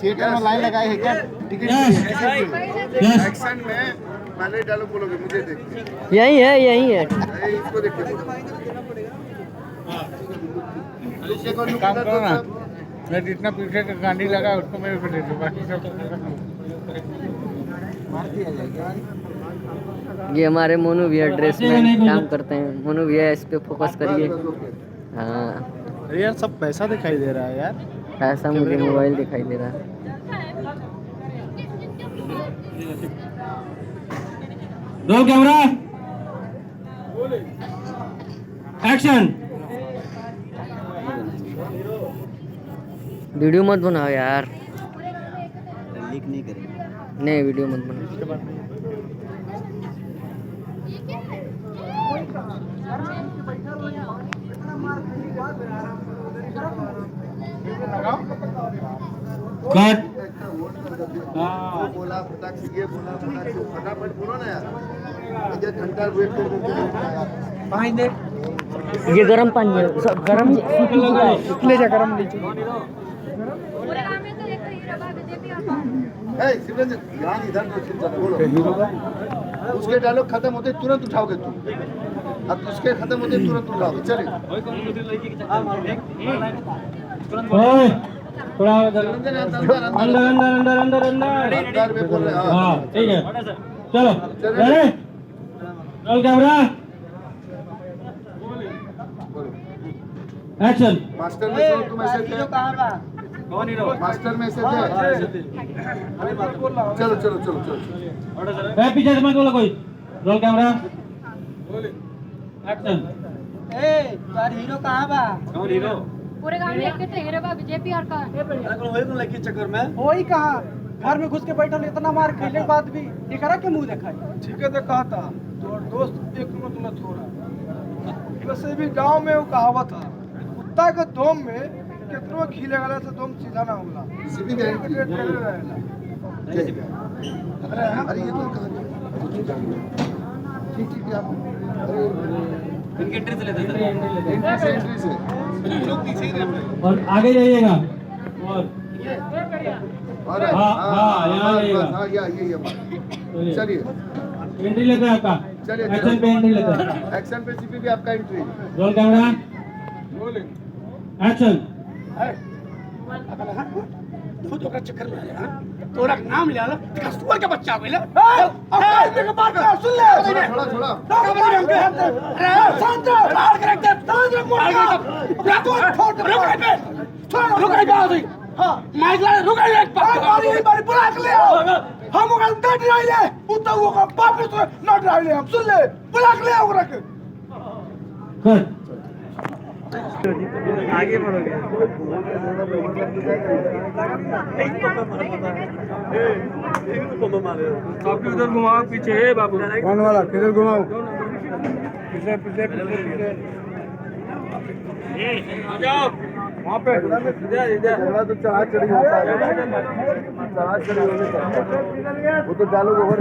Theatre में line लगाए है क्या टिकट एक्शन में पहले डायलॉग बोलोगे मुझे देखिए यही है यही है इसको देखिए काम करो ना मैं जितना पीछे का गांधी लगा उसको मेरे को दे दो बाकी सब ये हमारे मोनू भैया ड्रेस में काम करते हैं। मोनू भैया इस पे फोकस करिए। हाँ अरे यार सब पैसा दिखाई दे रहा है यार ऐसा मुझे मोबाइल दिखाई दे रहा है। Roll camera action. वीडियो मत बनाओ यार। लीक नहीं करेंगे नहीं वीडियो मत बनाओ। कट। बोला फटाक से ये बोला फटाक से फटाफट बोलो ना यार मुझे घंटा वेट कर पानी दे ये गरम पानी है सब गरम ले जा गरम नीचे शिवरंजन ध्यान इधर बोलो उसके डायलॉग खत्म होते तुरंत उठाओगे तुम अब उसके खत्म होते तुरंत उठाओगे चलिए थोड़ा अंदर अंदर अंदर अंदर अंदर में बोल रहे हाँ ठीक है चलो ready roll camera action. Master में से तुम ऐसे थे मास्टर में से थे चलो चलो चलो चलो पीछे से मत बोलो कोई। Roll camera action. हीरो कहाँ बा कौन हीरो पूरे गांव में एक थे हीरो बा बीजेपी और का चक्कर में वही कहा घर में घुस के बैठल इतना मार खेले के बाद भी एकरा के मुंह दिखाई ठीक है तो कहता तो दोस्त एक मत न छोड़ा वैसे भी गांव में वो कहावत है कुत्ता के दम में कितनो खिले गला से दम सीधा ना होला सीधी गारंटी अरे ये तो ठीक ठीक आप इनके एंट्री से लेते हैं एंट्री से लोग पीछे ही रहते हैं और आगे जाइएगा और हाँ हाँ यहाँ जाइएगा हाँ ये चलिए एंट्री लेते हैं आपका चलिए एक्शन पे एंट्री लेते हैं। एक्शन पे सीपी भी आपका एंट्री रोल कैमरा एक्शन। तू तो चक्कर में आया तोरा नाम ले आला तेरा सुअर का बच्चा होइला मेरे बात सुन ले थोड़ा थोड़ा अरे शांत मार के रख दे ताज मोड़ का तो छोड़ रुक पे रुक गई हां माइक ला रुक गई एक बारी बुला के ले हम ओकरा डट रहिले उ तो वो बाप तो न रहिले हम सुन ले बुला के ले ओकरा के कट। आगे बढ़ोगे आपके उधर घुमाओ पीछे है बाबू कौन वाला किधर घुमाओ पीछे पीछे पीछे आ जाओ वहाँ पे झगड़ा तो चढ़ा चढ़ी होता है चढ़ा चढ़ी होने का वो तो डालोगे ओवर